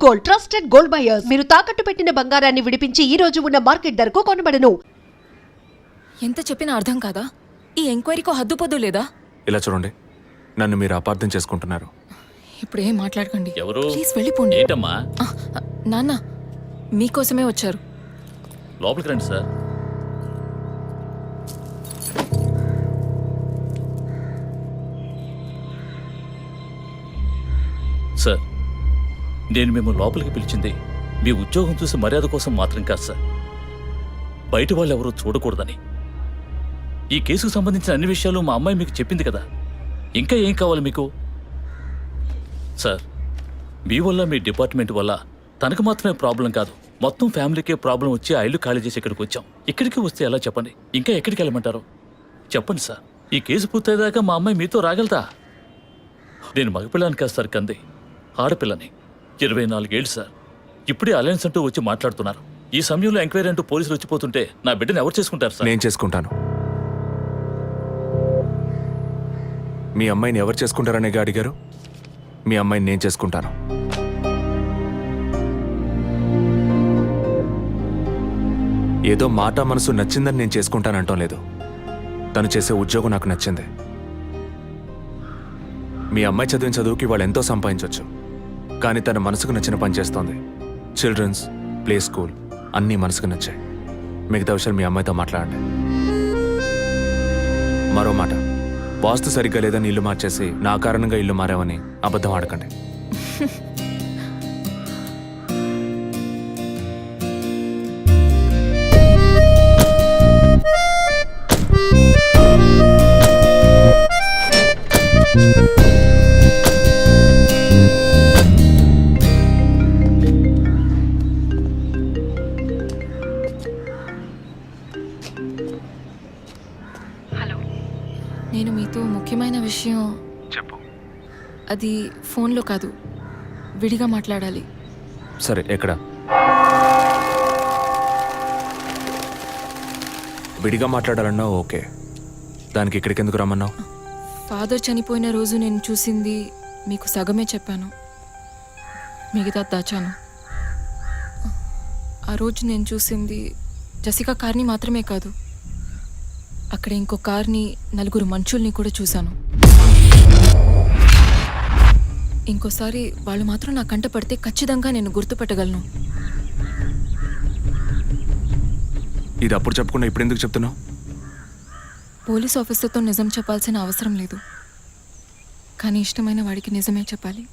Gold, trusted gold buyers. మీరు తాకట్టు పెట్టిన బంగారాన్ని విడిపించి ఈ రోజు ఉన్న మార్కెట్ ధరకు కొనబడను. ఎంత చెప్పినా అర్థం కాదా? ఈ ఎంక్వైరీకో హద్దుపొద్దు లేదా? ఇలా చూడండి, నన్ను మీరు అపార్థం చేసుకుంటున్నారు. ఇప్పుడు ఏం మాట్లాడకండి. ఎవరు? ప్లీజ్ వెళ్ళిపోండి. ఏంటమ్మా? నాన్న మీకోసమే వచ్చారు. లోపలికి రండి సార్. సార్, నేను మిమ్మల్ని లోపలికి పిలిచింది మీ ఉద్యోగం చూసి మర్యాద కోసం మాత్రం కాదు సార్. బయట వాళ్ళు ఎవరూ చూడకూడదని. ఈ కేసుకు సంబంధించిన అన్ని విషయాలు మా అమ్మాయి మీకు చెప్పింది కదా. ఇంకా ఏం కావాలి మీకు? సార్, మీ వల్ల మీ డిపార్ట్మెంట్ వల్ల తనకు మాత్రమే ప్రాబ్లం కాదు, మొత్తం ఫ్యామిలీకే ప్రాబ్లం వచ్చి ఆ ఇల్లు ఖాళీ చేసి ఇక్కడికి వచ్చాం. ఇక్కడికి వస్తే ఎలా చెప్పండి? ఇంకా ఎక్కడికి వెళ్ళమంటారు చెప్పండి సార్. ఈ కేసు పూర్తయ్యేదాకా మా అమ్మాయి మీతో రాగలదా? నేను మగపిల్లాన్ని కాదు సార్, కంది ఆడపిల్లని. 24 ఏళ్ళు సార్. ఇప్పుడే అలయన్స్ అంటూ వచ్చి మాట్లాడుతున్నారు. ఈ సమయంలో ఎంక్వైరీ అంటూ పోలీసులు వచ్చిపోతుంటే నా బిడ్డను ఎవరు చేసుకుంటారు సార్? నేను చేసుకుంటాను. మీ అమ్మాయిని ఎవరు చేసుకుంటారనే అడిగారు. మీ అమ్మాయిని నేను చేసుకుంటాను. ఏదో మాట మనసు నచ్చిందని నేను చేసుకుంటానంటాం లేదు. తను చేసే ఉద్యోగం నాకు నచ్చింది. మీ అమ్మాయి చదివిన చదువుకి వాళ్ళు ఎంతో సంపాదించవచ్చు, కానీ తన మనసుకు నచ్చిన పని చేస్తోంది. చిల్డ్రన్స్ ప్లే స్కూల్ అన్నీ మనసుకు నచ్చాయి. మిగతా విషయాలు మీ అమ్మాయితో మాట్లాడండి. మరో మాట, వాస్తు సరిగ్గా లేదని ఇల్లు మార్చేసి నా కారణంగా ఇల్లు మారామని అబద్ధం ఆడకండి. నేను మీతో ముఖ్యమైన విషయం చెప్పు. అది ఫోన్లో కాదు, విడిగా మాట్లాడాలి. సరే, ఎక్కడ? విడిగా మాట్లాడాలన్నా ఓకే. దానికి ఇక్కడికి ఎందుకు రమ్మన్నావు? ఫాదర్ చనిపోయిన రోజు నేను చూసింది మీకు సగమే చెప్పాను, మిగతా దాచాను. ఆ రోజు నేను చూసింది జసికా కార్ని మాత్రమే కాదు, అక్కడ ఇంకో కార్ని, 4 మనుషుల్ని కూడా చూశాను. ఇంకోసారి వాళ్ళు మాత్రం నా కంట పడితే ఖచ్చితంగా నేను గుర్తుపట్టగలను. ఇది అప్పుడు చెప్పకుండా ఇప్పుడు ఎందుకు చెప్తున్నావు? పోలీస్ ఆఫీసర్తో నిజం చెప్పాల్సిన అవసరం లేదు, కానీ ఇష్టమైన వాడికి నిజమే చెప్పాలి.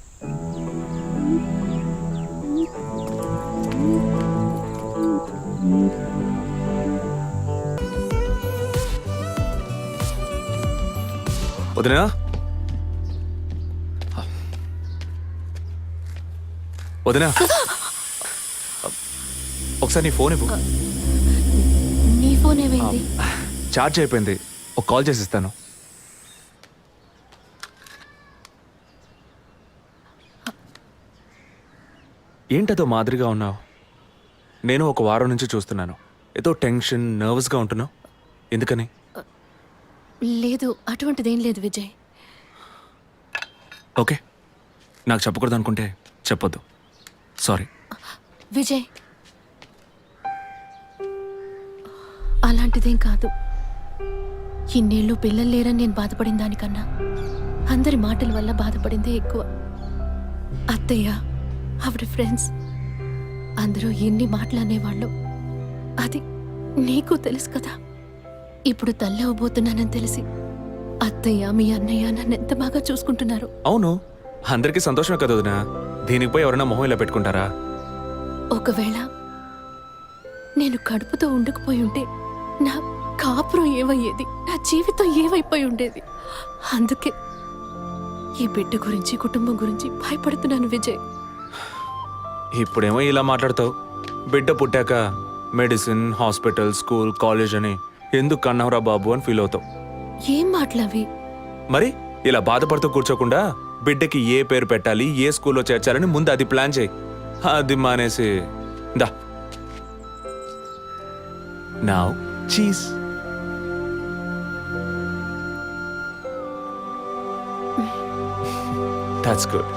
వదినా, వదినా, ఒకసారి నీ ఫోన్ ఇవ్వు. నీ ఫోన్ ఏమైంది? ఛార్జ్ అయిపోయింది, ఒక కాల్ చేసి ఇస్తాను. ఏంటదో మాదిరిగా ఉన్నావు? నేను ఒక వారం నుంచి చూస్తున్నాను. ఏదో టెన్షన్, నర్వస్గా ఉంటున్నావు. ఎందుకని? లేదు, అటువంటిదేం లేదు విజయ్. ఓకే, నాకు చెప్పకూడదు అనుకుంటే చెప్పొద్దు. సారీ. విజయ్, అలాంటిదేం కాదు. ఇన్నేళ్ళు పిల్లలు లేరని నేను బాధపడిన దానికన్నా అందరి మాటల వల్ల బాధపడిందే ఎక్కువ. అత్తయ్య, ఆవిడ ఫ్రెండ్స్ అందరూ ఎన్ని మాటలు అనేవాళ్ళు, అది నీకు తెలుసు కదా. ఇప్పుడు తల్లి అవ్వబోతున్నానని తెలిసి అత్తయ్య, మీ అన్నయ్య నన్ను ఎంత బాగా చూసుకుంటున్నారు. అవును, అందరికీ సంతోషమే కదా వదినా. దీనికి పోయి ఎవరైనా మొహం ఇలా పెట్టుకుంటారా? ఒకవేళ నేను కడుపుతో ఉండకపోయి ఉంటే నా కాపురం ఏమయ్యేది, నా జీవితం ఏమైపోయి ఉండేది. అందుకే ఈ బిడ్డ గురించి, కుటుంబం గురించి భయపడుతున్నాను విజయ్. ఇప్పుడేమో ఇలా మాట్లాడతావు. బిడ్డ పుట్టాక మెడిసిన్, హాస్పిటల్, స్కూల్, కాలేజ్ అని ఎందుకు కన్నావురా బాబు అని ఫీల్ అవుతావు. ఏం మాటలవి? మరి ఇలా బాధపడుతూ కూర్చోకుండా బిడ్డకి ఏ పేరు పెట్టాలి, ఏ స్కూల్లో చేర్చాలని ముందు అది ప్లాన్ చేయి. అది మానేసి దా నౌ చీజ్. That's good.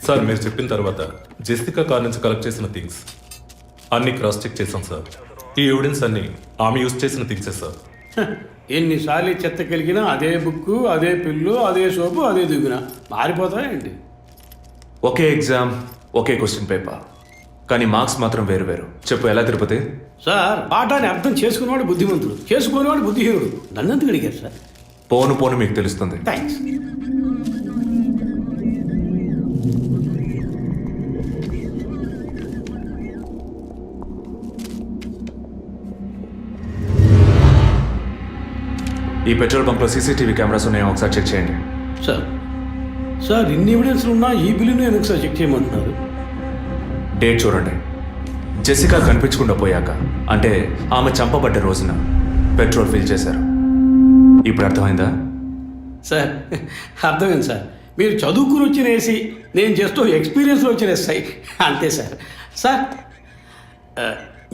సార్ మీరు చెప్పిన తర్వాత జెసికా కార్ నుంచి కలెక్ట్ చేసిన థింగ్స్ అన్ని క్రాస్ చెక్ చేశాం సార్. ఈ ఎవిడెన్స్ అన్ని ఆమె యూజ్ చేసిన థింగ్సే సార్. ఎన్నిసార్లు చెత్త కలిగినా అదే బుక్కు, అదే పిల్లు, అదే సోపు, అదే దిగున మారిపోతాయండి. ఒకే ఎగ్జామ్, ఒకే క్వశ్చన్ పేపర్, కానీ మార్క్స్ మాత్రం వేరు వేరు. చెప్పు ఎలా తిరుపతి? సార్ పాఠాన్ని అర్థం చేసుకునేవాడు బుద్ధిమంతుడు, చేసుకునేవాడు బుద్ధిహీనుడు. నన్నెందుకు అడిగారు సార్? పోను పోను మీకు తెలుస్తుంది. థ్యాంక్స్. ఈ పెట్రోల్ బంక్లో సీసీటీవీ కెమెరాస్ ఉన్నాయో ఒకసారి చెక్ చేయండి. సార్ సార్ ఇన్ని ఎవిడెన్స్లు ఉన్నా ఈ బిల్లును ఎందుకు సార్ చెక్ చేయమంటున్నారు? డేట్ చూడండి. జెసికా కనిపించకుండా పోయాక, అంటే ఆమె చంపబడ్డ రోజున పెట్రోల్ ఫిల్ చేశారు. ఇప్పుడు అర్థమైందా? సార్ అర్థమైంది సార్. మీరు చదువుకుని వచ్చిన ఏసీ, నేను జస్ట్ ఎక్స్పీరియన్స్లో వచ్చిన ఎస్ఐ అంతే సార్. సార్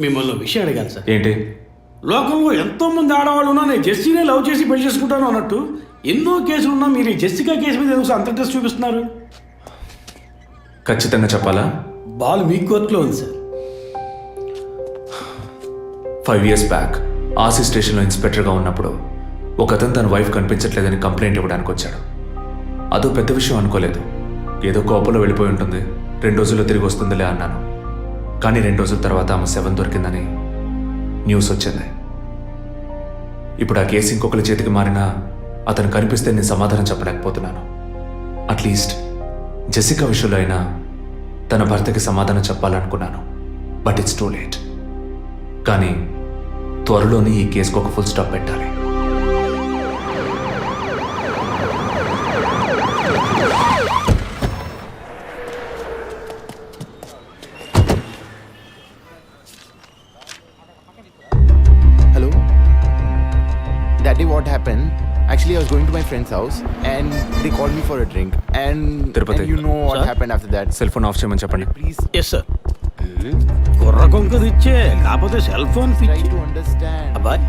మిమ్మల్ని విషయం అడగాలి సార్. ఏంటి? లోకంలో ఎంతోమంది ఆడవాళ్ళు ఉన్నా నేను జెస్సీనే లవ్ చేసి పెళ్లి చేసుకుంటాను అన్నట్టు ఎన్నో కేసులు ఉన్నా మీరు ఈ జెస్సికా కేసు మీద ఎందుకు అంత ఇంట్రెస్ట్ చూపిస్తున్నారు? ఖచ్చితంగా చెప్పాలా? బాల్ మీ కోర్టులో ఉంది సార్. 5 years బ్యాక్ ఆర్సీ స్టేషన్లో ఇన్స్పెక్టర్గా ఉన్నప్పుడు ఒకతను తన వైఫ్ కనిపించట్లేదని కంప్లైంట్ ఇవ్వడానికి వచ్చాడు. అదో పెద్ద విషయం అనుకోలేదు. ఏదో కోపంలో వెళ్ళిపోయి ఉంటుంది, 2 రోజుల్లో తిరిగి వస్తుందిలే అన్నాను. కానీ 2 రోజుల తర్వాత ఆమె శవం దొరికిందని న్యూస్ వచ్చింది. ఇప్పుడు ఆ కేసు ఇంకొకరి చేతికి మారినా అతను కనిపిస్తే నేను సమాధానం చెప్పలేకపోతున్నాను. అట్లీస్ట్ జెసికా విషయంలో అయినా తన భర్తకి సమాధానం చెప్పాలనుకున్నాను. But it's too late. కానీ త్వరలోనే ఈ కేసుకు ఒక ఫుల్ స్టాప్ పెట్టాలి. Hello? Daddy, what happened? Actually, I was going to my friend's house and they called me for a drink. And Tirupati. you know what Sir? happened after that. Cell phone off చేయమని చెప్పండి. Please yes sir. కుర్ర కొంకది ఇచ్చే కాకపోతే cell phone try పిచ్చి. to understand. అబ్బాయ్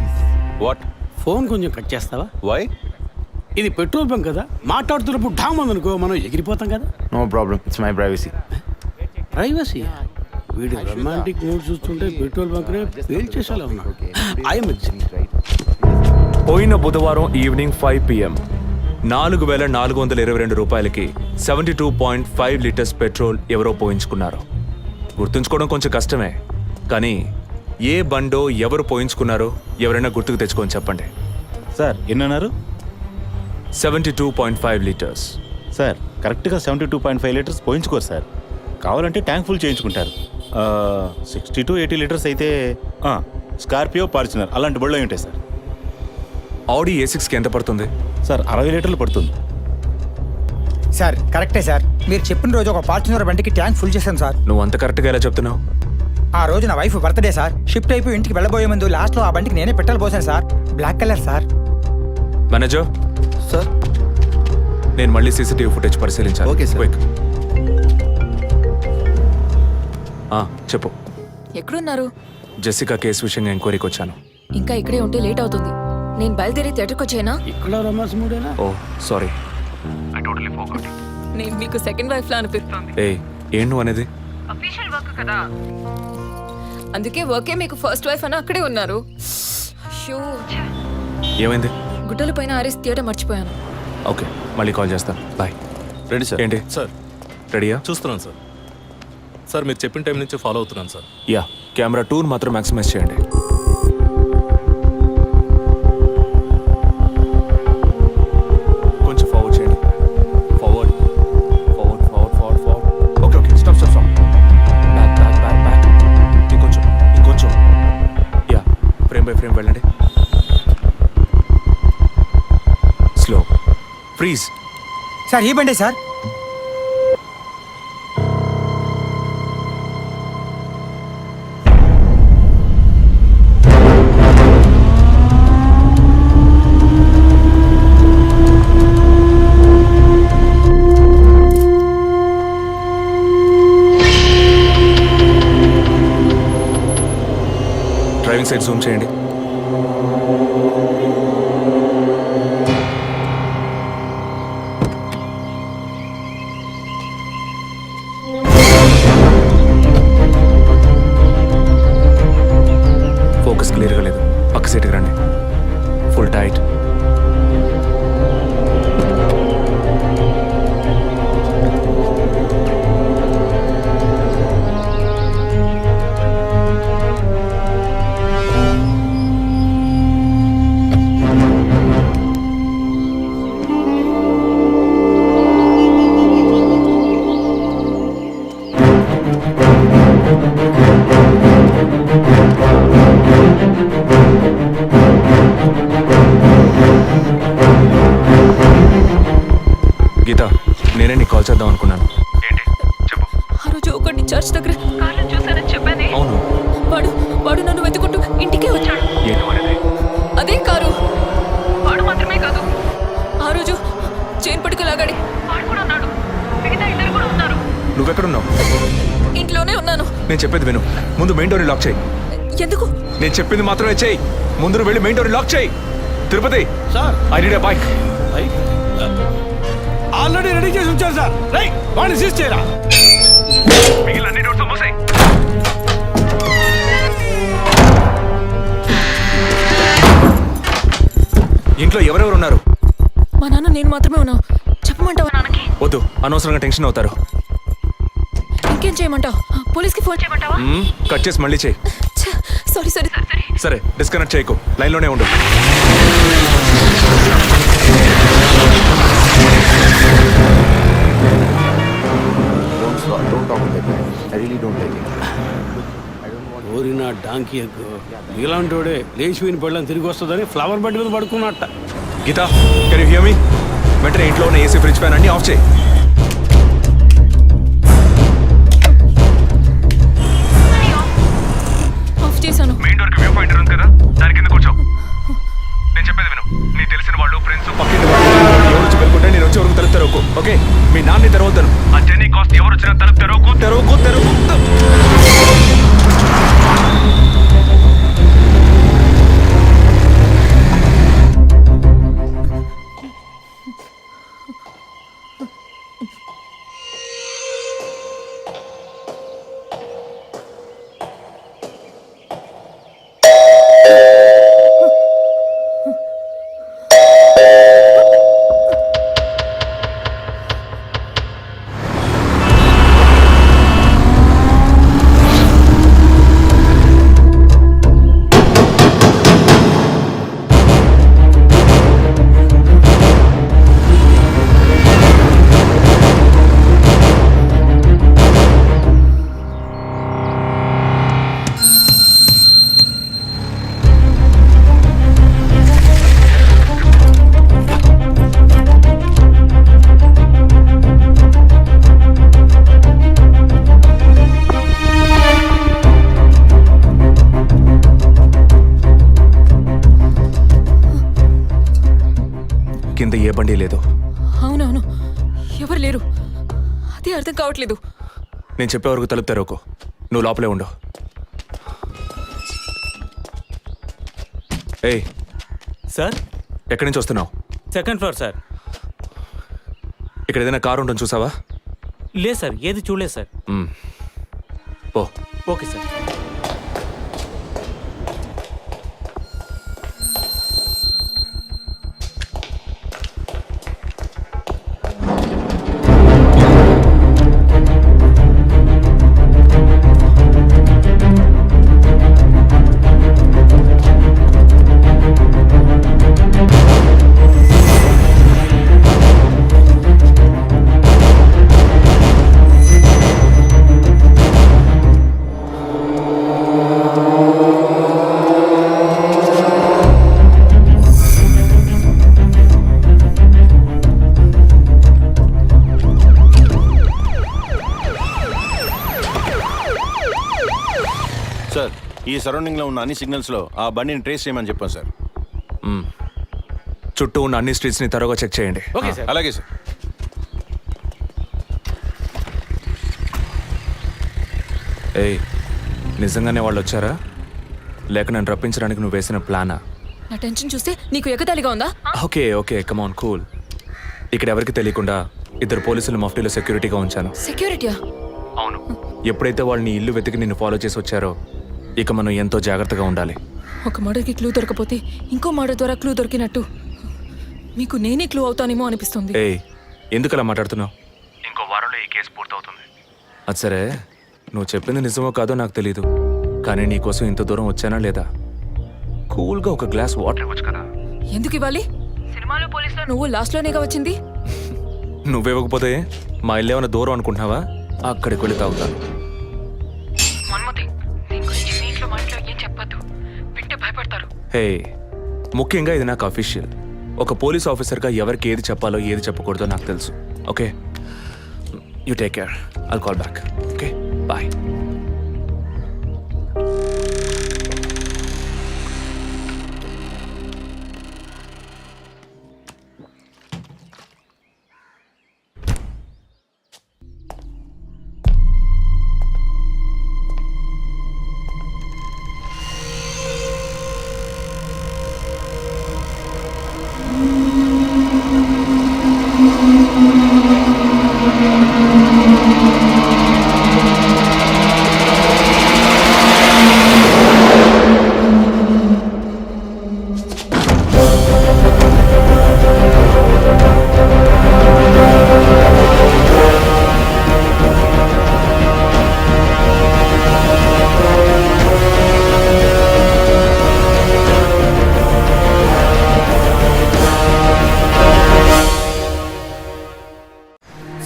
what? Phone కొంచెం cut చేస్తావా? వై? ఇది పెట్రోల్ బంక్ కదా, మాట్లాడుతున్నప్పుడు ఢామ్ అనుకో మనం ఎగిరిపోతాం కదా. No problem. It's my privacy. Privacy. వీడు రొమాంటిక్ మూడ్ చూస్తుంటే పెట్రోల్ బంక్ నే ఫెయిల్ చేసేలా ఉన్నాడు. I'm Right? పోయిన బుధవారం ఈవినింగ్ 5 PM 4,422 రూపాయలకి 72.5 లీటర్స్ పెట్రోల్ ఎవరో పోయించుకున్నారు. గుర్తుంచుకోవడం కొంచెం కష్టమే, కానీ ఏ బండో ఎవరు పోయించుకున్నారో ఎవరైనా గుర్తుకు తెచ్చుకొని చెప్పండి. సార్ ఎన్నన్నారు? 72.5 లీటర్స్. సార్ కరెక్ట్గా 72.5 లీటర్స్ పోయించుకోరు సార్. కావాలంటే ట్యాంక్ ఫుల్ చేయించుకుంటారు. 60 to 80 లీటర్స్ అయితే స్కార్పియో, ఫార్చునర్ అలాంటి బళ్ళు అయి ఉంటాయి సార్. ఆడి A6కి ఎంత పడుతుంది? సార్ 60 లీటర్లు పడుతుంది. సార్ కరెక్టే సార్. మీరు చెప్పిన రోజు ఒక ఫార్చునర్ బండికి ట్యాంక్ ఫుల్ చేశాను సార్. నువ్వు అంత కరెక్ట్గా ఎలా చెప్తున్నావు? ఆ రోజు నా వైఫ్ బర్త్డే సార్. షిఫ్ట్ అయిపోయి ఇంటికి వెళ్ళబోయే ముందు లాస్ట్లో ఆ బండికి నేనే పెట్రోల్ పోసాను sir. Black colour sir. Manager Sir? నేను మళ్ళీ సీసీటీవీ ఫుటేజ్ పరిశీలించాలి. Okay, sir. Quick. చెప్పు. ఎక్కడున్నారు? జెసికా కేసు విషయంగా ఎంక్వైరీకి వచ్చాను. ఇంకా ఇక్కడే ఉంటే లేట్ అవుతుంది. నేను బయలుదేరి థియేటర్కి వచ్చేనా? ఇక్కడ రొమాన్స్ మూడేనా? ఓ సారీ. నేను మీకు సెకండ్ వైఫ్ లా అనిపిస్తుంది. ఏం నువ్వు అనేది? అందుకే వర్కే మీకు ఫస్ట్ వైఫ్ అని అక్కడే ఉన్నారు. అయ్యో, ఏమైంది? గుడ్డల పైన ఆరేసి థియేటర్ మర్చిపోయాను. ఓకే, మళ్ళీ కాల్ చేస్తాను. బాయ్. Ready sir. ఏంటి? సార్ రెడీయా? చూస్తున్నాను సార్. సార్ మీరు చెప్పిన టైం నుంచి ఫాలో అవుతున్నాను సార్. యా, కెమెరా 2 మాత్రం మ్యాక్సిమైజ్ చేయండి. కొంచెం ఫార్వర్డ్ చేయండి. Forward forward forward forward forward. Okay okay, stop stop stop. Back back back back. ఇంకొంచెం ఇంకొంచెం. యా, ఫ్రేమ్ బై ఫ్రేమ్ వెళ్ళండి. స్లో. ఫ్రీజ్. సార్ ఈ బండే సార్. డ్రైవింగ్ సైడ్ జూమ్ చేయండి. గీత, నేనే నీకు కాల్ చేద్దాం అనుకున్నాను. ఏంటి చెప్పు. ఆ రోజు ఒకడిని చర్చ్ దగ్గర కార్లో చూశానని చెప్పానే. అవును. వాడు నన్ను వెతుకుంటూ ఇంటికే వచ్చాడు. ఏంటి వాడిది? అదే కారు. వాడు మాత్రమే కాదు, ఆ రోజు చైన్ పట్టుకు లాగాడి వాడు కూడా ఉన్నాడు. మిగతా ఇద్దరు కూడా ఉన్నారు. నువ్వెక్కడున్నావు? ఇంట్లోనే ఉన్నాను. నేను చెప్పేది విను. ముందు మెయిన్ డోర్ని లాక్ చేయి. ఎందుకు? నేను చెప్పింది మాత్రమే చేయి. ముందు నువ్వు వెళ్ళి మెయిన్ డోర్ని లాక్ చేయి. Tirupati, sir I need a bike. Already ready చేసి ఉంచారు సార్. రైట్, వాడిని సీజ్ చేయరా. మిగిలిన అన్ని డోర్స్ మూసేయ్. ఇంట్లో ఎవరెవరు ఉన్నారు? మా నాన్న నేను మాత్రమే ఉన్నావు. చెప్పమంటావా నాన్నకి? వద్దు, అనవసరంగా టెన్షన్ అవుతారు. ఇంకేం చేయమంటావు? పోలీస్కి ఫోన్ చేయమంటావా? కట్ చేసి మళ్ళీ చేయి. సారీ సరే సరే సరే, డిస్కనెక్ట్ చేయకు, లైన్లోనే ఉండు. Don't talk like that. I really don't like it. ఓరినా డాంకీ ఎక్కువ ఇలాంటి వాడే లేచిపోయిన పళ్ళని తిరిగి వస్తుందని ఫ్లవర్ బెడ్ మీద పడుకున్నట్ట. గీత, కెన్ యు హియర్ మీ? వెంటనే ఇంట్లో ఉన్న ఏసీ, ఫ్రిడ్జ్, ఫ్యాన్ అన్ని ఆఫ్ చేయి. ఆఫ్ చేశాను. మెయిన్ డోర్ కి వ్యూ పాయింట్ ఉంది కదా, దాని కింద కూర్చో. నేను చెప్పేది విను. నీకు తెలిసిన వాళ్ళు, ఫ్రెండ్స్, పక్కింటి వాళ్ళు ఎవరు వచ్చి పెళ్ళుకుంటే నేను వచ్చే వరకు తలుపు తెరవకు. ఓకే? మీ నాన్ని తెరవద్దాను. ఆ జర్నీ కాస్ట్ ఎవరు వచ్చినా తలుపు తెరవకు, తెరవకు, తెరవకు. కింద ఏ బండి లేదు. అవునవును, ఎవరు లేరు. అదే అర్థం కావట్లేదు. నేను చెప్పే వరకు తలుపు తెరవకు. నువ్వు లోపలే ఉండు. ఏయ్ సార్, ఎక్కడి నుంచి వస్తున్నావు? Second floor sir. ఇక్కడ ఏదైనా కారు ఉంటుంది చూసావా? లేదు సార్, ఏది చూడలేదు సార్. పో. Okay sir. సార్, ఈ సరౌండింగ్లో ఉన్న అన్ని సిగ్నల్స్లో ఆ బండిని ట్రేస్ చేయమని చెప్పాను సార్. చుట్టూ ఉన్న అన్ని స్ట్రీట్స్ని త్వరగా చెక్ చేయండి. Okay sir. అలాగే సార్. ఏయ్, నిజంగానే వాళ్ళు వచ్చారా, లేక నన్ను రప్పించడానికి నువ్వు వేసిన ప్లానా? నా టెన్షన్ చూస్తే నీకు ఎగతాళిగా ఉందా? ఓకే ఓకే, కమాన్, కూల్. ఇక్కడ ఎవరికి తెలియకుండా ఇద్దరు పోలీసులు మఫ్టీలో సెక్యూరిటీగా ఉంచాను. సెక్యూరిటీయా? అవును. ఎప్పుడైతే వాళ్ళు నీ ఇల్లు వెతికి నిన్ను ఫాలో చేసి వచ్చారో, ఇక మనం ఎంతో జాగ్రత్తగా ఉండాలి. ఒక మర్డర్కి క్లూ దొరకపోతే ఇంకో మర్డర్ ద్వారా క్లూ దొరికినట్టు మీకు నేనే క్లూ అవుతానేమో అనిపిస్తుంది. ఏయ్, ఎందుకు అలా మాట్లాడుతున్నావు? ఇంకో వారంలో ఈ కేసు పూర్తవుతుంది. అది సరే, నువ్వు చెప్పింది నిజమో కాదో నాకు తెలీదు, కానీ నీకోసం ఇంత దూరం వచ్చానా లేదా? కూల్గా ఒక గ్లాస్ వాటర్ ఇవ్వచ్చు కదా. ఎందుకు ఇవ్వాలి? సినిమాలో పోలీసులో నువ్వు లాస్ట్లోనేగా వచ్చింది. నువ్వివ్వకపోతే మా ఇల్లు ఏమైనా దూరం అనుకుంటున్నావా? అక్కడికి వెళ్ళి తాగుతాను. హే, ముఖ్యంగా ఇది నాకు అఫీషియల్. ఒక పోలీస్ ఆఫీసర్గా ఎవరికి ఏది చెప్పాలో ఏది చెప్పకూడదో నాకు తెలుసు. Okay, you take care. I'll call back. Okay, bye.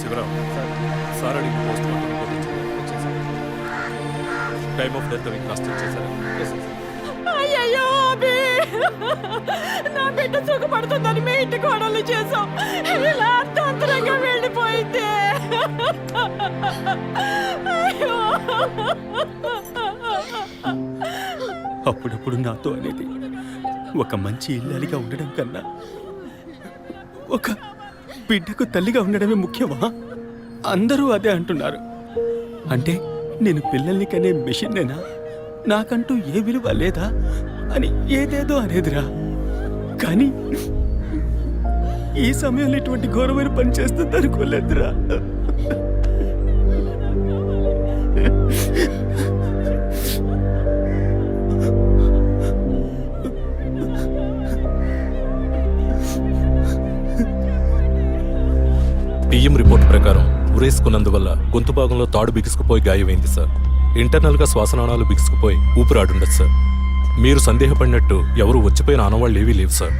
Shivaram sir అడిగిన పోస్ట్ మార్టం రిపోర్ట్ వచ్చేసారు. టైమ్ ఆఫ్ డెత్ అవి క్రాస్ చెక్ చేశారు. అయ్యయ్యో అభి, నా బిడ్డ సుఖపడుతుందని మీ ఇంటి కోడలు చేసాం, ఇలా అర్థాంతరంగా వెళ్ళిపోయింది. అయ్యో. అప్పుడప్పుడు నాతో అనేది ఒక మంచి ఇల్లాలిగా ఉండడం కన్నా ఒక బిడ్డకు తల్లిగా ఉండడమే ముఖ్యమా? అందరూ అదే అంటున్నారు. అంటే నేను పిల్లల్ని కనే మెషిన్నేనా, నాకంటూ ఏ విలువ లేదా అని ఏదేదో అనేదిరా. కానీ ఈ సమయంలో ఇటువంటి ఘోరమైన పని చేస్తుంది అనుకోలేదురా. టీఎం రిపోర్ట్ ప్రకారం ఉరేసుకున్నందువల్ల గొంతు భాగంలో తాడు బిగుసుకుపోయి గాయమైంది సార్. ఇంటర్నల్గా శ్వాసనాళాలు బిగుసుకుపోయి ఊపిరాడుండదు సార్. మీరు సందేహపడినట్టు ఎవరు వచ్చిపోయిన ఆనవాళ్ళు ఏవీ లేవు సార్.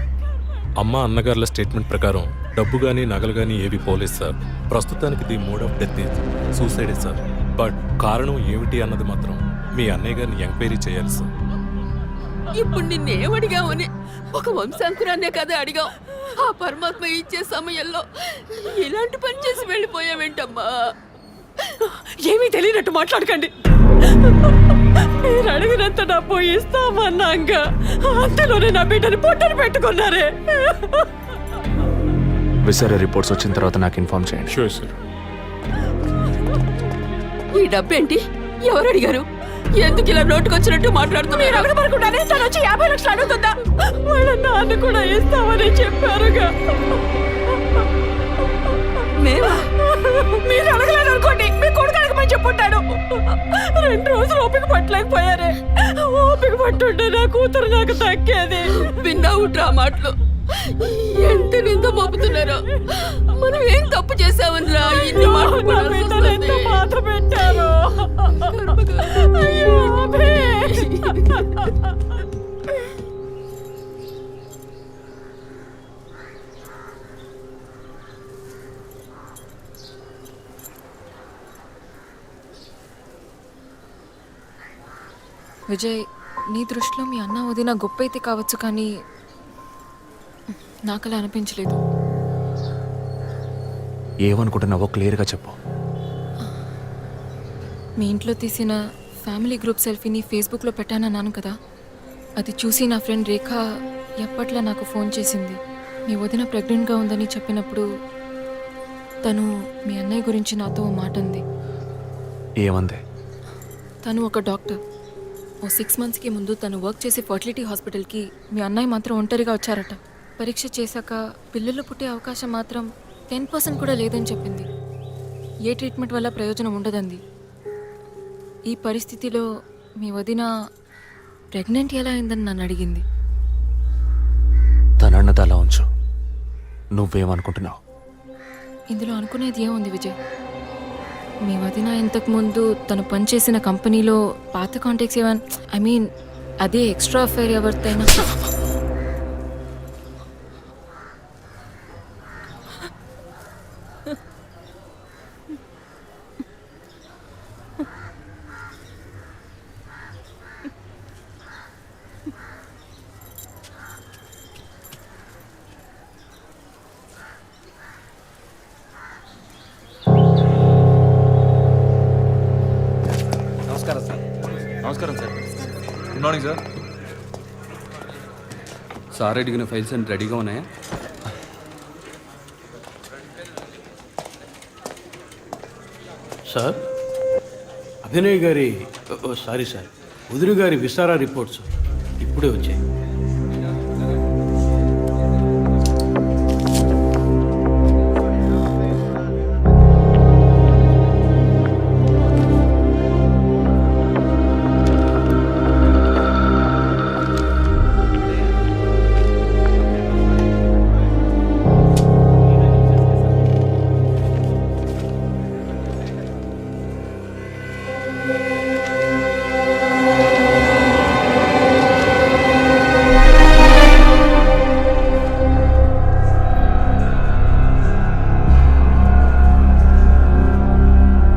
అమ్మ అన్నగారుల స్టేట్మెంట్ ప్రకారం డబ్బు కానీ నగలు కానీ ఏవి పోలేదు సార్. ప్రస్తుతానికి ది మోడ్ ఆఫ్ డెత్ సూసైడే సార్. బట్ కారణం ఏమిటి అన్నది మాత్రం మీ అన్నయ్య గారిని ఎంక్వైరీ చేయాలి సార్. ఇప్పుడు నిన్నేమడిగామని ఒక వంశాంకురాన్నే కదా అడిగాం. ఆ పరమాత్మ ఇచ్చే సమయంలో ఇలాంటి పని చేసి వెళ్ళిపోయావేంటమ్మా? ఏమీ తెలియనట్టు మాట్లాడకండి. మీరు అడిగినంత డబ్బు ఇస్తామన్నాక అంతలోనే నా బిడ్డని పొట్టని పెట్టుకున్నారే. విసరే రిపోర్ట్స్ వచ్చిన తర్వాత నాకు ఇన్ఫార్మ్ చేయండి. Sure sir. ఈ డబ్బేంటి? ఎవరు అడిగారు? ఎందుకు ఇలా నోటుకొచ్చినట్టు మాట్లాడుతున్నారు? మీరు అడగబడకుండానే తను వచ్చి 50 లక్షలు అడుగుతుందా? వాళ్ళ నాన్న కూడా ఇస్తామని చెప్పారుగా. మీరు అడగలేదు అనుకోండి, మీ కొడుకు అడగమని చెప్పుంటాడు. 2 రోజులు ఓపిక పట్టలేకపోయారే. ఓపిక పట్టుంటే నా కూతురు నాకు దక్కేది. విన్నావు డ్రా మాటలు ఎంత నింద మోపుతున్నారో. మనం ఏం తప్పు చేసామనిరా ఇన్ని మాటలు ఎంత బాధ పెట్టారు. అయ్యో అభి. విజయ్, నీ దృష్టిలో మీ అన్న వదిన గొప్ప అయితే కావచ్చు, కానీ నాకు అలా అనిపించలేదు. ఏమనుకుంటున్నావో క్లియర్గా చెప్పు. మీ ఇంట్లో తీసిన ఫ్యామిలీ గ్రూప్ సెల్ఫీని ఫేస్బుక్లో పెట్టానన్నాను కదా, అది చూసి నా ఫ్రెండ్ రేఖ ఎప్పట్లా నాకు ఫోన్ చేసింది. మీ వదిన ప్రెగ్నెంట్గా ఉందని చెప్పినప్పుడు తను మీ అన్నయ్య గురించి నాతో ఓ మాట అంది. ఏమంది? తను ఒక డాక్టర్. ఓ 6 monthsకి ముందు తను వర్క్ చేసే ఫర్టిలిటీ హాస్పిటల్కి మీ అన్నయ్య మాత్రం ఒంటరిగా వచ్చారట. పరీక్ష చేశాక పిల్లలు పుట్టే అవకాశం మాత్రం 10% కూడా లేదని చెప్పింది. ఏ ట్రీట్మెంట్ వల్ల ప్రయోజనం ఉండదంది. ఈ పరిస్థితిలో మీ వదిన ప్రెగ్నెంట్ ఎలా అయిందని నన్ను అడిగింది. తనన్నది అలా ఉంచు. నువ్వేమనుకుంటున్నావు? ఇందులో అనుకునేది ఏముంది విజయ్? మీ వదిన ఇంతకుముందు తను పనిచేసిన కంపెనీలో పాత కాంటాక్ట్స్ ఏమైనా, అదే ఎక్స్ట్రా అఫైర్ ఎవరితైనా నమస్కారం sir. Good morning sir. Sir అడిగిన ఫైల్స్ అన్ని రెడీగా ఉన్నాయా? సార్, అభినయ్ గారి సారీ సార్, ఉదిరి గారి విసారా రిపోర్ట్స్ ఇప్పుడే వచ్చాయి.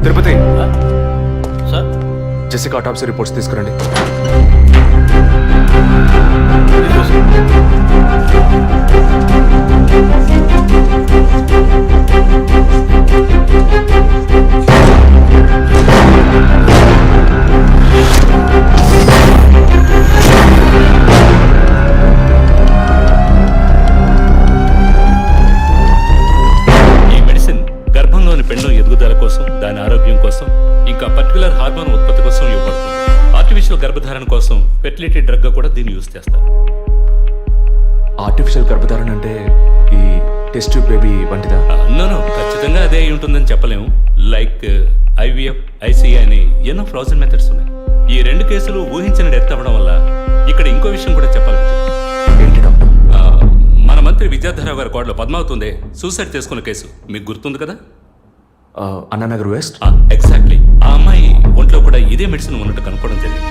తిరుపతి, సార్, జెసికా ఆటాప్సీ రిపోర్ట్స్ తీసుకురండి. ఈ మెడిసిన్ గర్భంలోని పెండం ఎదుగుదల కోసం, దాని ఆరోగ్యం కోసం, ఇంకా పర్టికులర్ హార్మోన్ ఉత్పత్తి కోసం ఇవ్వబడుతుంది. ఆర్టిఫిషియల్ గర్భధారణ కోసం ఫెర్టిలిటీ డ్రగ్ గా కూడా దీన్ని యూజ్ చేస్తారు. ఆర్టిఫిషియల్ గర్భధారణ అంటే ఈ టెస్ట్ ట్యూబ్ బేబీ వంటిదా? నో, ఖచ్చితంగా అదే అయి ఉంటుందని చెప్పలేము. లైక్ ఐవీఎఫ్, ఐసీఐ అని ఎన్నో ఫ్రోజన్ మెథడ్స్ ఉన్నాయి. ఈ రెండు కేసులు ఊహించిన డెత్ అవ్వడం వల్ల ఇక్కడ ఇంకో విషయం కూడా చెప్పాలి. ఏంటి డాక్టర్? మన మంత్రి విద్యాధరరావు గారి కోడలో పద్మావతుందే సూసైడ్ చేసుకున్న కేసు మీకు గుర్తుంది కదా? అన్నానగర్ వెస్ట్. ఎగ్జాక్ట్లీ. ఆ అమ్మాయి ఒంట్లో కూడా ఇదే మెడిసిన్ ఉన్నట్టు కనుక్కోవడం జరిగింది.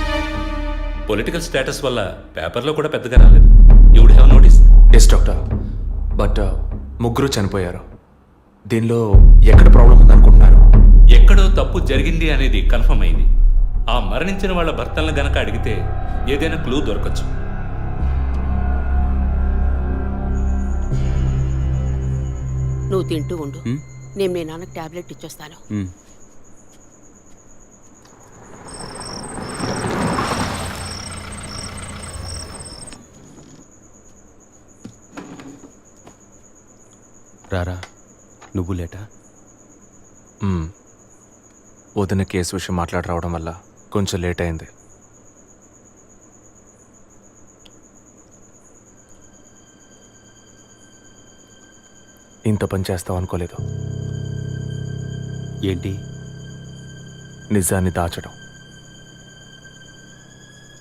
పొలిటికల్ స్టేటస్ వల్ల పేపర్లో కూడా పెద్దగా రాలేదు. You would have notice. Yes doctor, but ముగ్గురు చనిపోయారు. దీనిలో ఎక్కడ ప్రాబ్లం ఉందనుకుంటున్నారు? ఎక్కడో తప్పు జరిగింది అనేది కన్ఫర్మ్ అయింది. ఆ మరణించిన వాళ్ళ భర్తలను గనక అడిగితే ఏదైనా క్లూ దొరకచ్చు. నువ్వు తింటూ ఉండు, నేను మీ నాన్నకు టాబ్లెట్ ఇచ్చొస్తాను. రారా, నువ్వు లేటా? వదిన కేసు విషయం మాట్లాడి రావడం వల్ల కొంచెం లేట్ అయింది. ఇంత పని చేస్తావు అనుకోలేదు. ఏంటి? నిజాన్ని దాచడం.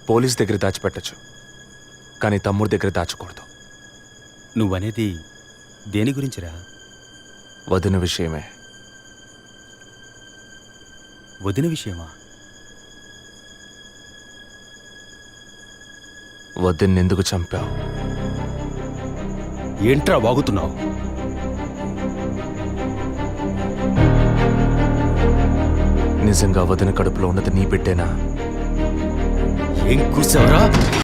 పోలీస్ దగ్గర దాచిపెట్టచ్చు, కానీ తమ్ముడి దగ్గర దాచకూడదు. నువ్వనేది దేని గురించిరా? వదిన విషయమే. వదిన విషయమా? వదిన్నెందుకు చంపావు? ఏంట్రా వాగుతున్నావు? నిజంగా వదిన కడుపులో ఉన్నది నీ బిడ్డేనా? ఏం కూర్చావరా?